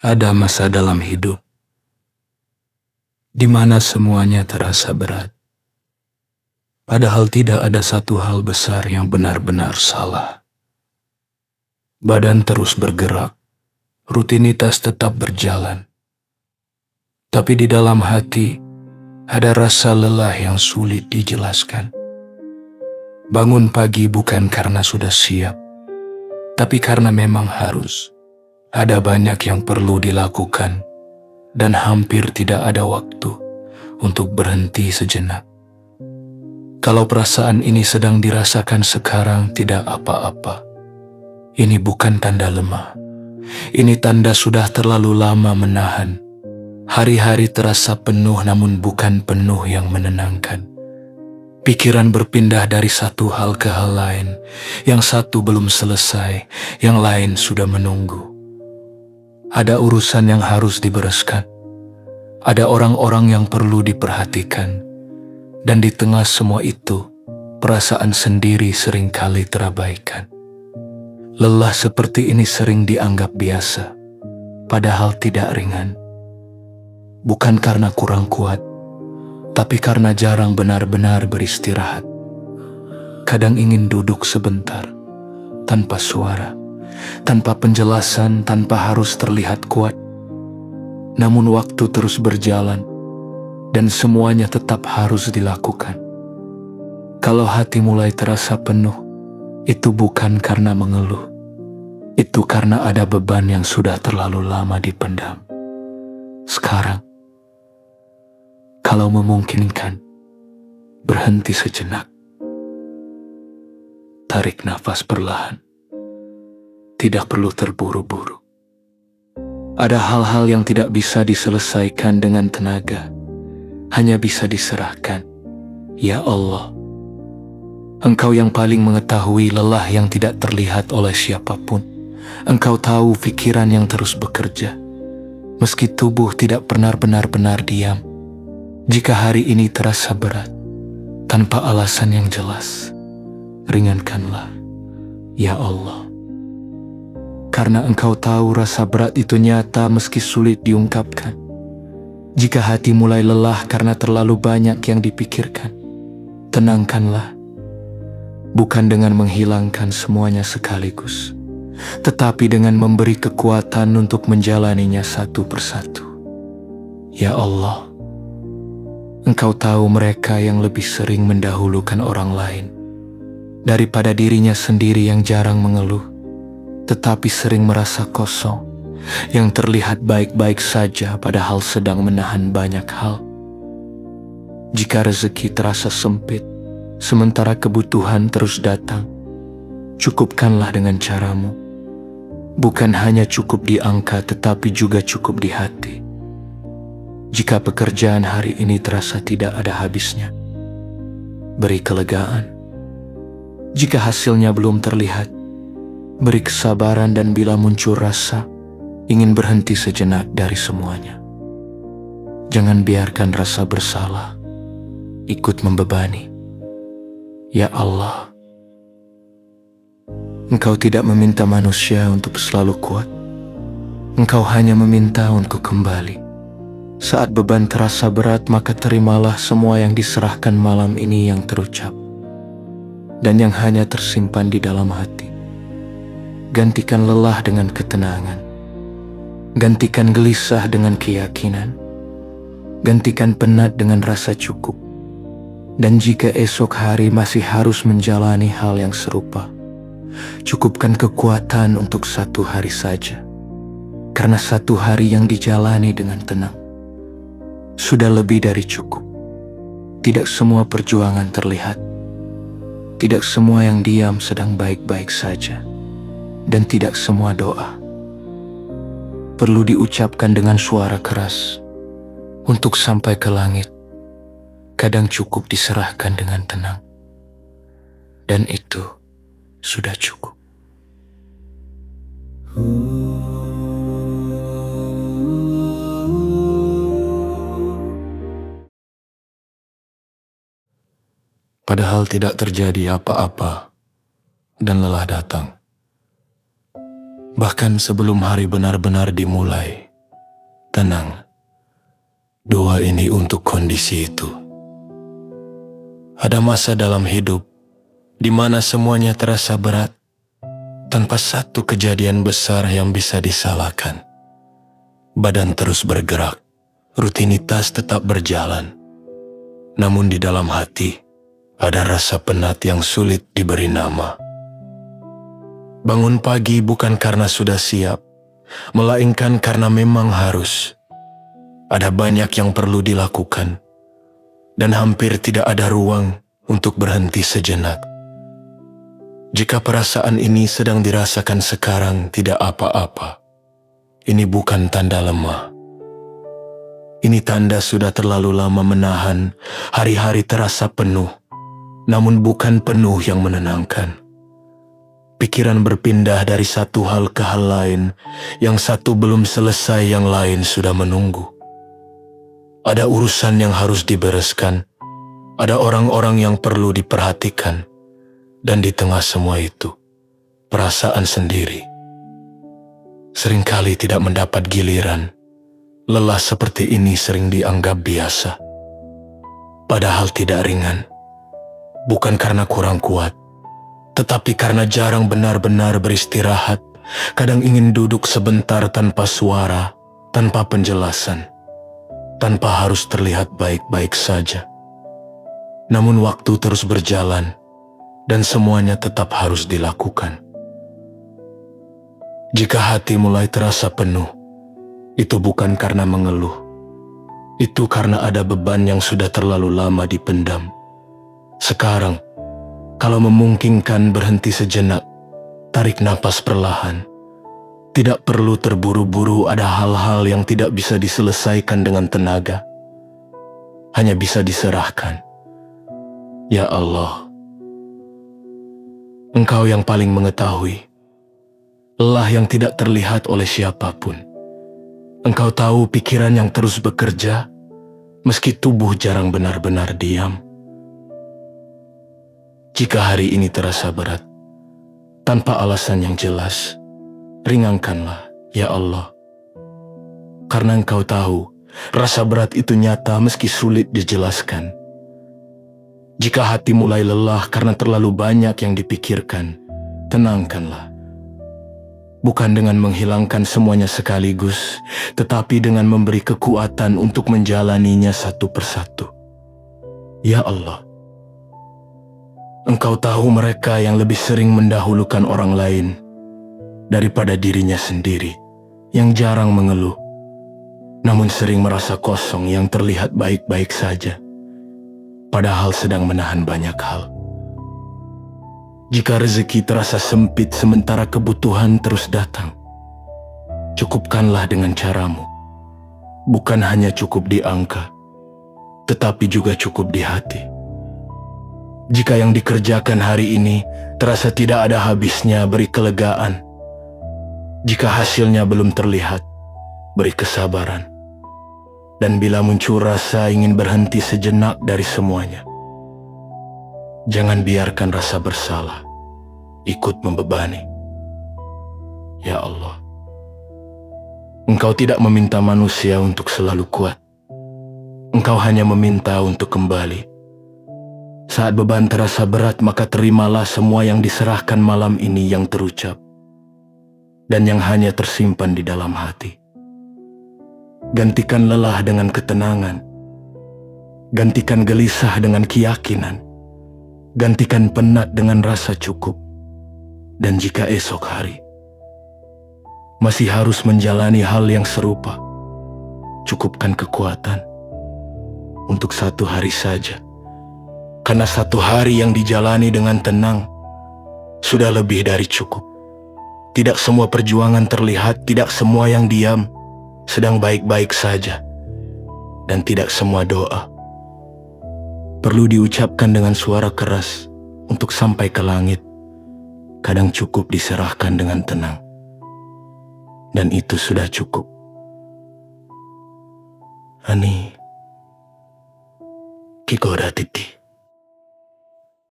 Ada masa dalam hidup di mana semuanya terasa berat, padahal tidak ada satu hal besar yang benar-benar salah. Badan terus bergerak, rutinitas tetap berjalan, tapi di dalam hati ada rasa lelah yang sulit dijelaskan. Bangun pagi bukan karena sudah siap, tapi karena memang harus. Ada banyak yang perlu dilakukan, dan hampir tidak ada waktu untuk berhenti sejenak. Kalau perasaan ini sedang dirasakan sekarang, tidak apa-apa. Ini bukan tanda lemah. Ini tanda sudah terlalu lama menahan. Hari-hari terasa penuh, namun bukan penuh yang menenangkan. Pikiran berpindah dari satu hal ke hal lain. Yang satu belum selesai, yang lain sudah menunggu. Ada urusan yang harus dibereskan. Ada orang-orang yang perlu diperhatikan. Dan di tengah semua itu, perasaan sendiri seringkali terabaikan. Lelah seperti ini sering dianggap biasa, padahal tidak ringan. Bukan karena kurang kuat, tapi karena jarang benar-benar beristirahat. Kadang ingin duduk sebentar, tanpa suara, tanpa penjelasan, tanpa harus terlihat kuat. Namun waktu terus berjalan, dan semuanya tetap harus dilakukan. Kalau hati mulai terasa penuh, itu bukan karena mengeluh. Itu karena ada beban yang sudah terlalu lama dipendam. Sekarang, kalau memungkinkan, berhenti sejenak. Tarik nafas perlahan. Tidak perlu terburu-buru. Ada hal-hal yang tidak bisa diselesaikan dengan tenaga, hanya bisa diserahkan. Ya Allah, Engkau yang paling mengetahui lelah yang tidak terlihat oleh siapapun. Engkau tahu pikiran yang terus bekerja, meski tubuh tidak pernah benar-benar diam. Jika hari ini terasa berat, tanpa alasan yang jelas, ringankanlah, ya Allah. Karena Engkau tahu rasa berat itu nyata meski sulit diungkapkan. Jika hati mulai lelah karena terlalu banyak yang dipikirkan, tenangkanlah. Bukan dengan menghilangkan semuanya sekaligus, tetapi dengan memberi kekuatan untuk menjalaninya satu persatu. Ya Allah, Engkau tahu mereka yang lebih sering mendahulukan orang lain daripada dirinya sendiri, yang jarang mengeluh, tetapi sering merasa kosong, yang terlihat baik-baik saja padahal sedang menahan banyak hal. Jika rezeki terasa sempit, sementara kebutuhan terus datang, cukupkanlah dengan caramu. Bukan hanya cukup di angka, tetapi juga cukup di hati. Jika pekerjaan hari ini terasa tidak ada habisnya, beri kelegaan. Jika hasilnya belum terlihat, beri kesabaran, dan bila muncul rasa ingin berhenti sejenak dari semuanya, jangan biarkan rasa bersalah ikut membebani. Ya Allah, Engkau tidak meminta manusia untuk selalu kuat. Engkau hanya meminta untuk kembali. Saat beban terasa berat, maka terimalah semua yang diserahkan malam ini yang terucap dan yang hanya tersimpan di dalam hati. Gantikan lelah dengan ketenangan. Gantikan gelisah dengan keyakinan. Gantikan penat dengan rasa cukup. Dan jika esok hari masih harus menjalani hal yang serupa, cukupkan kekuatan untuk satu hari saja. Karena satu hari yang dijalani dengan tenang sudah lebih dari cukup. Tidak semua perjuangan terlihat. Tidak semua yang diam sedang baik-baik saja. Dan tidak semua doa perlu diucapkan dengan suara keras untuk sampai ke langit. Kadang cukup diserahkan dengan tenang, dan itu sudah cukup. Padahal tidak terjadi apa-apa, dan lelah datang. Bahkan sebelum hari benar-benar dimulai, Tenang, doa ini untuk kondisi itu. Ada masa dalam hidup di mana semuanya terasa berat, tanpa satu kejadian besar yang bisa disalahkan. Badan terus bergerak, rutinitas tetap berjalan. Namun di dalam hati, ada rasa penat yang sulit diberi nama. Bangun pagi bukan karena sudah siap, melainkan karena memang harus. Ada banyak yang perlu dilakukan, dan hampir tidak ada ruang untuk berhenti sejenak. Jika perasaan ini sedang dirasakan sekarang tidak apa-apa, ini bukan tanda lemah. Ini tanda sudah terlalu lama menahan, hari-hari terasa penuh, namun bukan penuh yang menenangkan. Pikiran berpindah dari satu hal ke hal lain, yang satu belum selesai, yang lain sudah menunggu. Ada urusan yang harus dibereskan, ada orang-orang yang perlu diperhatikan, dan di tengah semua itu, perasaan sendiri. Seringkali tidak mendapat giliran, lelah seperti ini sering dianggap biasa. Padahal tidak ringan, bukan karena kurang kuat, tetapi karena jarang benar-benar beristirahat, kadang ingin duduk sebentar tanpa suara, tanpa penjelasan, tanpa harus terlihat baik-baik saja. Namun waktu terus berjalan, dan semuanya tetap harus dilakukan. Jika hati mulai terasa penuh, itu bukan karena mengeluh, itu karena ada beban yang sudah terlalu lama dipendam. Sekarang, kalau memungkinkan berhenti sejenak, tarik napas perlahan. Tidak perlu terburu-buru, ada hal-hal yang tidak bisa diselesaikan dengan tenaga. Hanya bisa diserahkan. Ya Allah, Engkau yang paling mengetahui. Lelah yang tidak terlihat oleh siapapun. Engkau tahu pikiran yang terus bekerja, meski tubuh jarang benar-benar diam. Jika hari ini terasa berat, tanpa alasan yang jelas, ringankanlah, ya Allah. Karena Engkau tahu, rasa berat itu nyata meski sulit dijelaskan. Jika hati mulai lelah karena terlalu banyak yang dipikirkan, tenangkanlah. Bukan dengan menghilangkan semuanya sekaligus, tetapi dengan memberi kekuatan untuk menjalaninya satu persatu. Ya Allah, Engkau tahu mereka yang lebih sering mendahulukan orang lain daripada dirinya sendiri, yang jarang mengeluh, namun sering merasa kosong, yang terlihat baik-baik saja, padahal sedang menahan banyak hal. Jika rezeki terasa sempit sementara kebutuhan terus datang, cukupkanlah dengan caramu. Bukan hanya cukup di angka, tetapi juga cukup di hati. Jika yang dikerjakan hari ini terasa tidak ada habisnya, beri kelegaan. Jika hasilnya belum terlihat, beri kesabaran. Dan bila muncul rasa ingin berhenti sejenak dari semuanya, jangan biarkan rasa bersalah ikut membebani. Ya Allah, Engkau tidak meminta manusia untuk selalu kuat. Engkau hanya meminta untuk kembali. Saat beban terasa berat, maka terimalah semua yang diserahkan malam ini, yang terucap dan yang hanya tersimpan di dalam hati. Gantikan lelah dengan ketenangan. Gantikan gelisah dengan keyakinan. Gantikan penat dengan rasa cukup. Dan jika esok hari masih harus menjalani hal yang serupa, cukupkan kekuatan untuk satu hari saja. Karena satu hari yang dijalani dengan tenang sudah lebih dari cukup. Tidak semua perjuangan terlihat, tidak semua yang diam sedang baik-baik saja, dan tidak semua doa perlu diucapkan dengan suara keras untuk sampai ke langit. Kadang cukup diserahkan dengan tenang, dan itu sudah cukup. Ani Kigoda Titi.